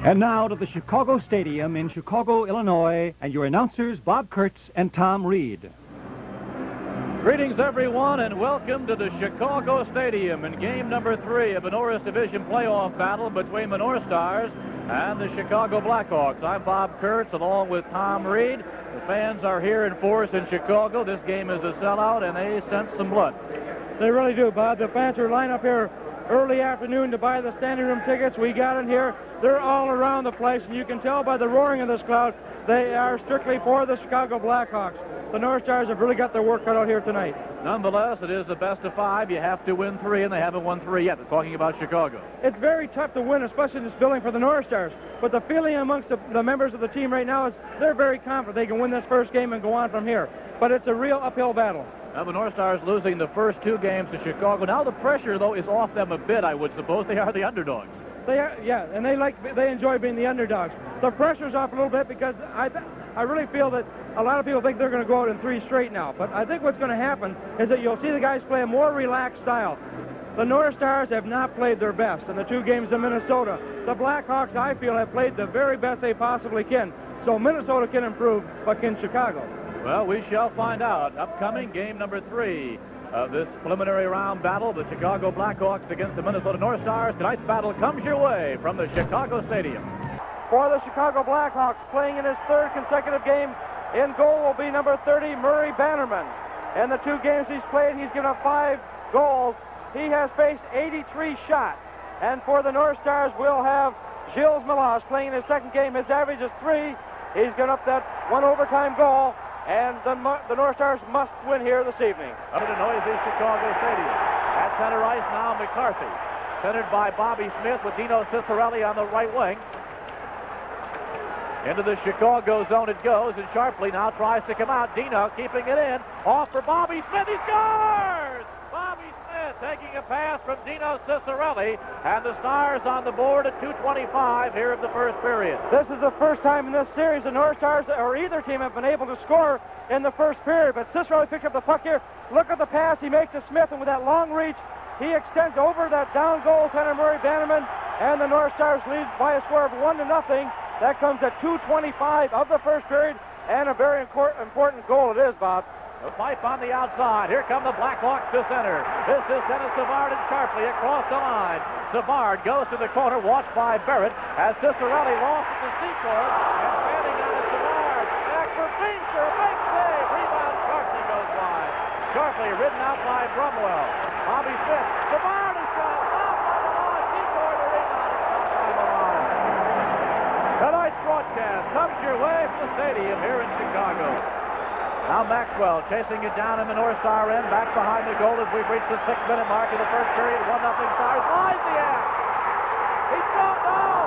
And now to the Chicago Stadium in Chicago, Illinois, and your announcers, Bob Kurtz and Tom Reed. Greetings, everyone, and welcome to the Chicago Stadium in game number 3 of the Norris Division playoff battle between the North Stars and the Chicago Blackhawks. I'm Bob Kurtz, along with Tom Reed. The fans are here in force in Chicago. This game is a sellout, and they sense some blood. They really do, Bob. The fans are lined up here early afternoon to buy the standing room tickets. We got in here. They're all around the place, and you can tell by the roaring of this crowd, they are strictly for the Chicago Blackhawks. The North Stars have really got their work cut out here tonight. Nonetheless, it is the best of 5. You have to win 3, and they haven't won 3 yet. They're talking about Chicago. It's very tough to win, especially in this building for the North Stars. But the feeling amongst the members of the team right now is they're very confident they can win this first game and go on from here. But it's a real uphill battle. Now, the North Stars losing the first 2 games to Chicago. Now the pressure, though, is off them a bit, I would suppose. They are the underdogs. They are, yeah, and they enjoy being the underdogs. The pressure's off a little bit because I really feel that a lot of people think they're going to go out in 3 straight now. But I think what's going to happen is that you'll see the guys play a more relaxed style. The North Stars have not played their best in the 2 games in Minnesota. The Blackhawks, I feel, have played the very best they possibly can. So Minnesota can improve, but can Chicago? Well, we shall find out. Upcoming game number 3 of this preliminary round battle, the Chicago Blackhawks against the Minnesota North Stars. Tonight's battle comes your way from the Chicago Stadium. For the Chicago Blackhawks, playing in his 3rd consecutive game, in goal will be number 30, Murray Bannerman. In the 2 games he's played, he's given up 5 goals. He has faced 83 shots. And for the North Stars, we'll have Gilles Melas playing in his 2nd game. His average is 3. He's given up that 1 overtime goal. And the North Stars must win here this evening. Up in the noisy Chicago Stadium. At center ice now, McCarthy. Centered by Bobby Smith with Dino Ciccarelli on the right wing. Into the Chicago zone it goes, and Sharpley now tries to come out. Dino keeping it in. Off for Bobby Smith. He scores! Bobby Smith taking a pass from Dino Ciccarelli, and the Stars on the board at 2:25 here of the first period. This is the first time in this series the North Stars or either team have been able to score in the first period. But Ciccarelli picked up the puck here. Look at the pass he makes to Smith, and with that long reach, he extends over that down goaltender Murray Bannerman, and the North Stars lead by a score of 1-0. That comes at 2:25 of the first period, and a very important goal it is, Bob. The pipe on the outside. Here come the Blackhawks to center. This is Dennis Savard and Sharpley across the line. Savard goes to the corner, watched by Barrett, as Ciccarelli lost at the C-corner, and standing on it, Savard. Back for Beecher, a big save. Rebound, Sharpley goes wide. Sharpley ridden out by Brumwell. Bobby Smith. Savard is shot. Off by the line. C-corner, rebound, stopped by the line. Tonight's broadcast comes your way from the stadium here in Chicago. Now Maxwell chasing it down in the North Star end, back behind the goal as we've reached the 6-minute mark of the first period. 1-0 Stars. Lysiak! He's gone down!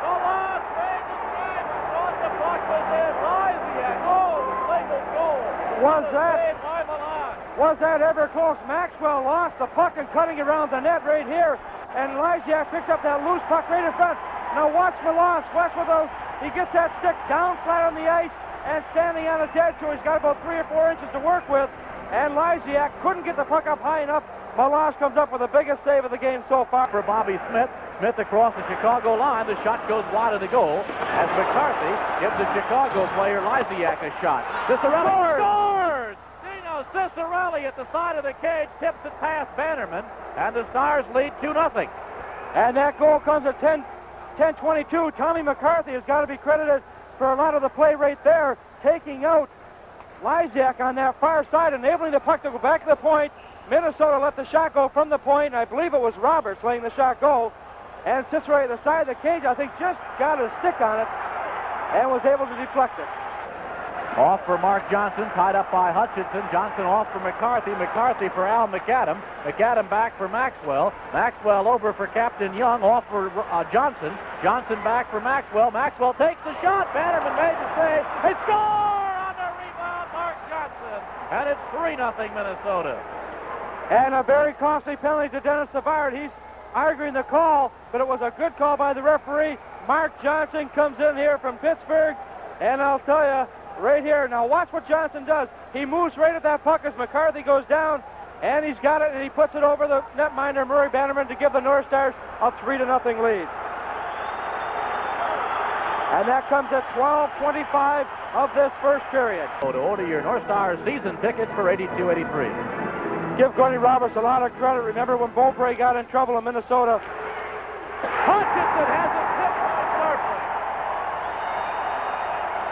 The last thing is right. Thought the puck was in. Lysiak! Oh, legal goal. Was that ever close? Maxwell lost the puck and cutting around the net right here, and Lysiak picked up that loose puck right in front. Now watch Melas. Watch with those. He gets that stick down flat on the ice and standing on its edge, so he's got about 3 or 4 inches to work with. And Lysiak couldn't get the puck up high enough. Melas comes up with the biggest save of the game so far. For Bobby Smith. Smith across the Chicago line. The shot goes wide of the goal as McCarthy gives the Chicago player Lysiak a shot. Ciccarelli scores! Dino Ciccarelli at the side of the cage tips it past Bannerman, and the Stars lead 2-0. And that goal comes at 10:22. Tommy McCarthy has got to be credited for a lot of the play right there, taking out Lysiak on that far side, enabling the puck to go back to the point. Minnesota let the shot go from the point. I believe it was Roberts letting the shot go. And Ciccarelli at the side of the cage, I think, just got his stick on it and was able to deflect it. Off for Mark Johnson, tied up by Hutchinson. Johnson off for McCarthy. McCarthy for Al McAdam. McAdam back for Maxwell. Maxwell over for Captain Young. Off for Johnson. Johnson back for Maxwell. Maxwell takes the shot. Bannerman made the save. They score on the rebound, Mark Johnson. And it's 3-0 Minnesota. And a very costly penalty to Dennis Savard. He's arguing the call, but it was a good call by the referee. Mark Johnson comes in here from Pittsburgh, and I'll tell you, right here, now watch what Johnson does. He moves right at that puck as McCarthy goes down, and he's got it, and he puts it over the netminder Murray Bannerman to give the North Stars a 3-0 lead. And that comes at 12:25 of this first period. To order your North Stars season tickets for 82-83. Give Gordy Roberts a lot of credit. Remember when Beaupre got in trouble in Minnesota? Hutchinson has it tipped by Sharpley.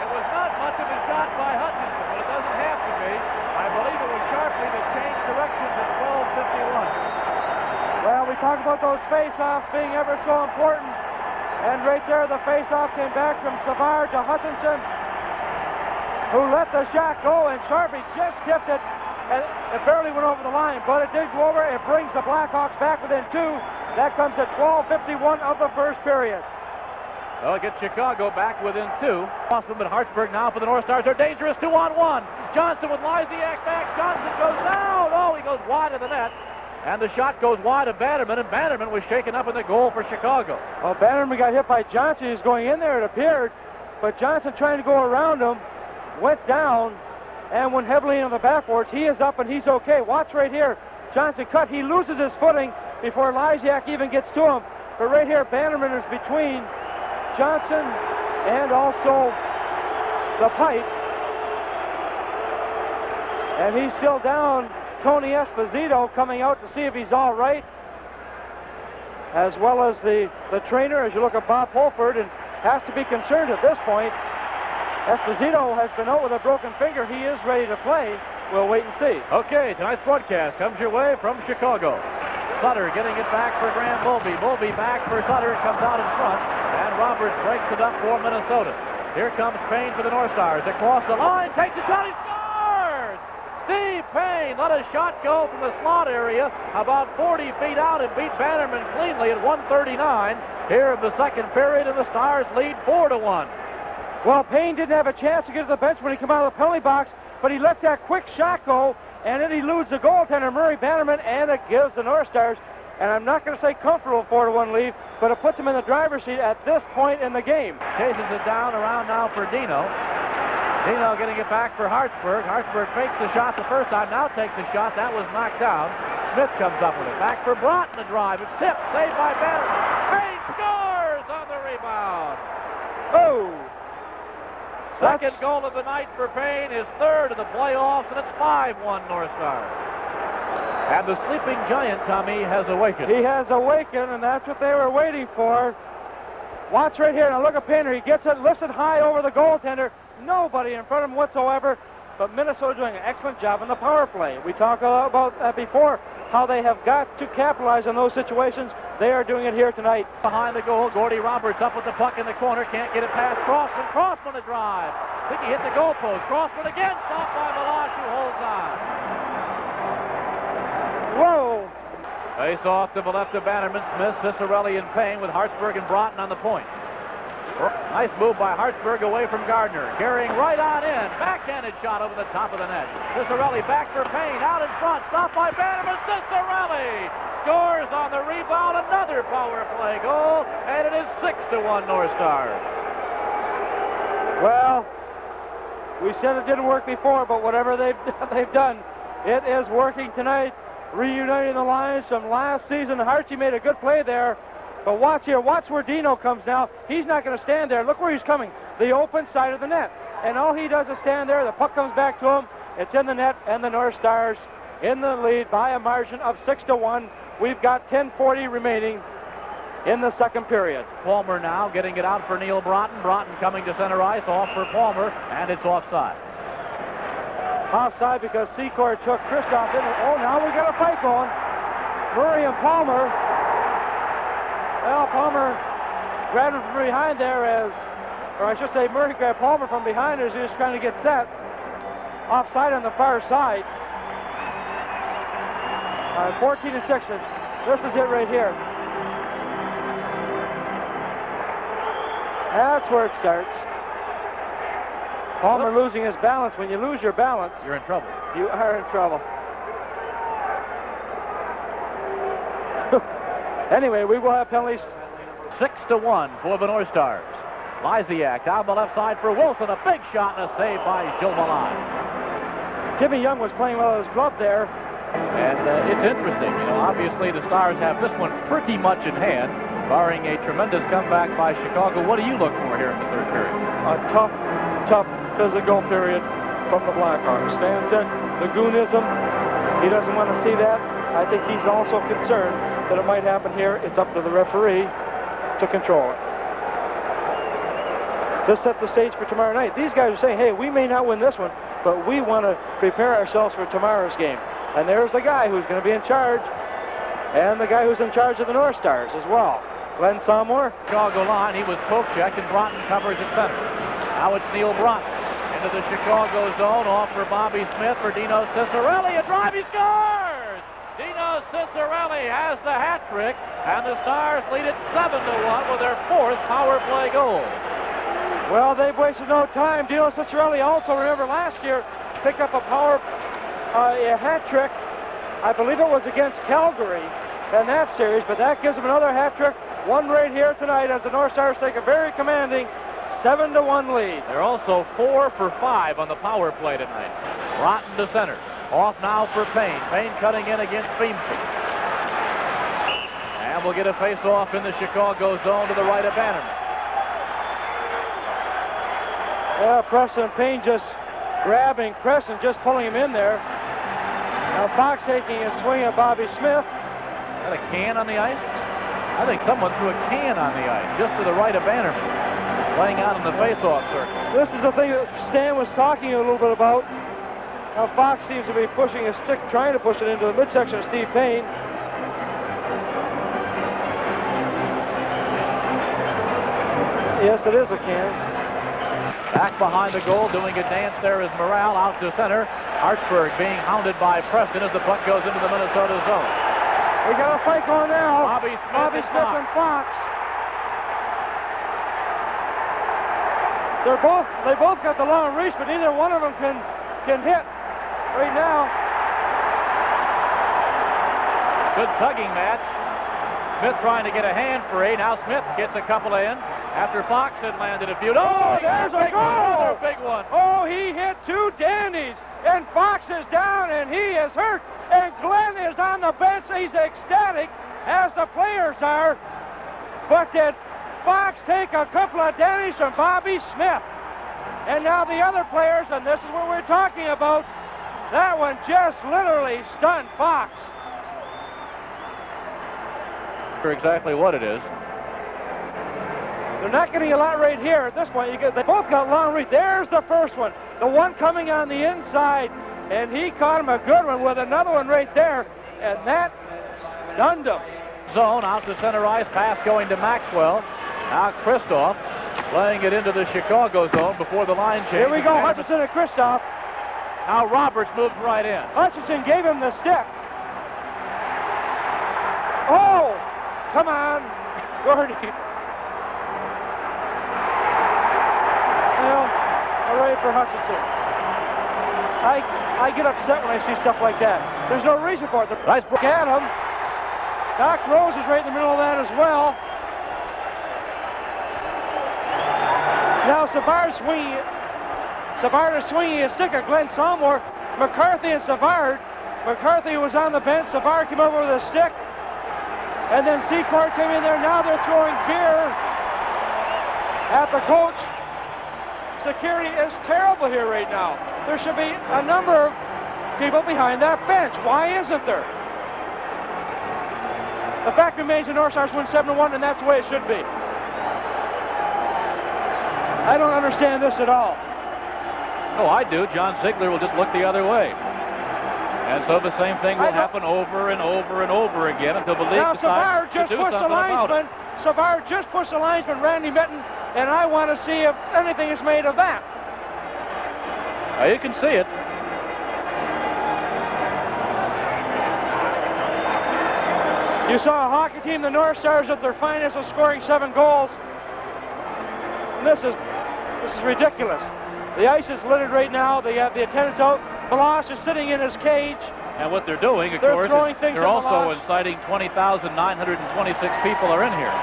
It was not much of a shot by Hutchinson, but it doesn't have to be. I believe it was Sharpley that changed directions at 12:51. Well, we talk about those face-offs being ever so important. And right there, the face-off came back from Savard to Hutchinson, who let the shot go, and Sharpie just tipped it, and it barely went over the line, but it did go over. It brings the Blackhawks back within 2. That comes at 12:51 of the first period. Well, it gets Chicago back within 2. Boston and Hartsburg now for the North Stars. They're dangerous 2-on-1. Johnson with Lysiak back. Johnson goes down. Oh, he goes wide of the net. And the shot goes wide of Bannerman, and Bannerman was shaken up in the goal for Chicago. Well, Bannerman got hit by Johnson. He's going in there, it appeared. But Johnson, trying to go around him, went down and went heavily into the backboards. He is up and he's okay. Watch right here. Johnson cut. He loses his footing before Lysiak even gets to him. But right here, Bannerman is between Johnson and also the pipe. And he's still down. Tony Esposito coming out to see if he's all right, as well as the trainer. As you look at Bob Holford, and has to be concerned at this point. Esposito has been out with a broken finger. He is ready to play. We'll wait and see. Okay, tonight's broadcast comes your way from Chicago. Sutter getting it back for Graham Mulvey. Mulvey back for Sutter, comes out in front, and Roberts breaks it up for Minnesota. Here comes Payne for the North Stars. Across the line, takes a shot, he scores! Steve Payne let a shot go from the slot area about 40 feet out and beat Bannerman cleanly at 1:39 here in the second period, and the Stars lead 4-1. Well, Payne didn't have a chance to get to the bench when he came out of the penalty box, but he lets that quick shot go, and then he eludes the goaltender, Murray Bannerman, and it gives the North Stars, and I'm not going to say comfortable 4-1 lead, but it puts them in the driver's seat at this point in the game. Chases it down around now for Dino. Dino getting it back for Hartsburg. Hartsburg fakes the shot the first time, now takes the shot. That was knocked down. Smith comes up with it. Back for Broughton, the drive. It's tipped, saved by Bannerman. Payne scores on the rebound. Oh! Second goal of the night for Payne, his third of the playoffs, and it's 5-1 North Stars. And the sleeping giant, Tommy, has awakened. He has awakened, and that's what they were waiting for. Watch right here. Now look at Painter. He gets it lifted high over the goaltender. Nobody in front of him whatsoever. But Minnesota doing an excellent job on the power play. We talked about that before, how they have got to capitalize on those situations. They are doing it here tonight. Behind the goal, Gordy Roberts up with the puck in the corner. Can't get it past Crossman. Crossman a drive. I think he hit the goalpost. Crossman again. Stopped by Malash, who holds on. Whoa! Face off to the left of Bannerman. Smith, Ciccarelli, and Payne with Hartsburg and Broughton on the point. Nice move by Hartsburg away from Gardner. Carrying right on in. Backhanded shot over the top of the net. Ciccarelli back for Payne. Out in front. Stopped by Bannerman. Ciccarelli scores on the rebound. Another power play goal. And it is 6-1 North Stars. Well, we said it didn't work before, but whatever they've done, it is working tonight. Reuniting the lines from last season. Hartsey made a good play there. But watch here. Watch where Dino comes now. He's not going to stand there. Look where he's coming. The open side of the net. And all he does is stand there. The puck comes back to him. It's in the net, and the North Stars in the lead by a margin of 6-1. We've got 10:40 remaining in the second period. Palmer now getting it out for Neil Broughton. Broughton coming to center ice. Off for Palmer, and it's offside. Offside because Secor took Kristoff in. Oh, now we got a fight going. Murray and Palmer. Well, Palmer grabbed him from behind there or I should say Murray grabbed Palmer from behind as he was trying to get set. Offside on the far side. 14-6. This is it right here. That's where it starts. Palmer losing his balance. When you lose your balance, you're in trouble. You are in trouble. Anyway, we will have penalties. 6-1 for the North Stars. Lysiak down the left side for Wilson. A big shot and a save by Gilles Malone. Jimmy Young was playing well with his glove there. And it's interesting. You know, obviously the Stars have this one pretty much in hand. barring a tremendous comeback by Chicago. What do you look for here in the third period? A tough physical period from the Blackhawks. Stan said the goonism, he doesn't want to see that. I think he's also concerned that it might happen here. It's up to the referee to control it. This sets the stage for tomorrow night. These guys are saying, hey, we may not win this one, but we want to prepare ourselves for tomorrow's game. And there's the guy who's going to be in charge, and the guy who's in charge of the North Stars as well. Glenn Somore. Chicago line, he was poke checked, and Broughton covers at center. Now it's Neil Broughton into the Chicago zone, off for Bobby Smith for Dino Ciccarelli. A drive, he scores! Dino Ciccarelli has the hat trick, and the Stars lead it 7-1 with their 4th power play goal. Well, they've wasted no time. Dino Ciccarelli also, remember, last year picked up a hat trick. I believe it was against Calgary in that series, but that gives him another hat trick. One right here tonight as the North Stars take a very commanding 7-1 lead. They're also 4 for 5 on the power play tonight. Broughton to center. Off now for Payne. Payne cutting in against Beamson. And we'll get a face-off in the Chicago zone to the right of Bannerman. Yeah, Preston Payne just grabbing Preston, just pulling him in there. Now Fox taking a swing at Bobby Smith. Is that a can on the ice? I think someone threw a can on the ice, just to the right of Bannerman, laying out in the face-off circle. This is the thing that Stan was talking a little bit about. Now Fox seems to be pushing his stick, trying to push it into the midsection of Steve Payne. Yes, it is a can. Back behind the goal, doing a dance there is Morale out to center. Hartsburg being hounded by Preston as the puck goes into the Minnesota zone. We got a fight going now. Bobby Smith and Fox. They both got the long reach, but neither one of them can hit right now. Good tugging match. Smith trying to get a hand free. Now Smith gets a couple in after Fox had landed a few. Oh, there's a goal! Another big one. Oh, he hit 2 dandies, and Fox is down, and he is hurt. And Glenn is on the bench. He's ecstatic, as the players are. But did Fox take a couple of dandies from Bobby Smith? And now the other players, and this is what we're talking about, that one just literally stunned Fox. Exactly what it is. They're not getting a lot right here at this point. They both got long reach. There's the first one. The one coming on the inside. And he caught him a good one with another one right there. And that stunned him. Zone out to center ice. Pass going to Maxwell. Now Kristoff playing it into the Chicago zone before the line change. Here we go. Hutchinson and Kristoff. Now Roberts moves right in. Hutchinson gave him the stick. Oh! Come on, Gordy. Well, all right for Hutchinson. I get upset when I see stuff like that. There's no reason for it. Nice look at him. Doc Rose is right in the middle of that as well. Now Savard is swinging his stick at Glenn Somore. McCarthy and Savard. McCarthy was on the bench. Savard came over with a stick. And then Secord came in there. Now they're throwing beer at the coach. Security is terrible here right now. There should be a number of people behind that bench. Why isn't there? The fact remains the North Stars win 7-1, and that's the way it should be. I don't understand this at all. Oh, I do. John Ziegler will just look the other way. And so the same thing will happen over and over and over again until the league decides to do something about it. Savard just pushed the linesman, Randy Mitten, and I want to see if anything is made of that. Now you can see it. You saw a hockey team, the North Stars, at their finest of scoring 7 goals. And this is ridiculous. The ice is littered right now. They have the attendants out. Balash is sitting in his cage. And what they're doing, of course, is they're also inciting 20,926 people are in here.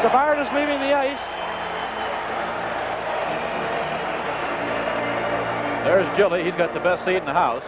Savard is leaving the ice. There's Gilly. He's got the best seat in the house.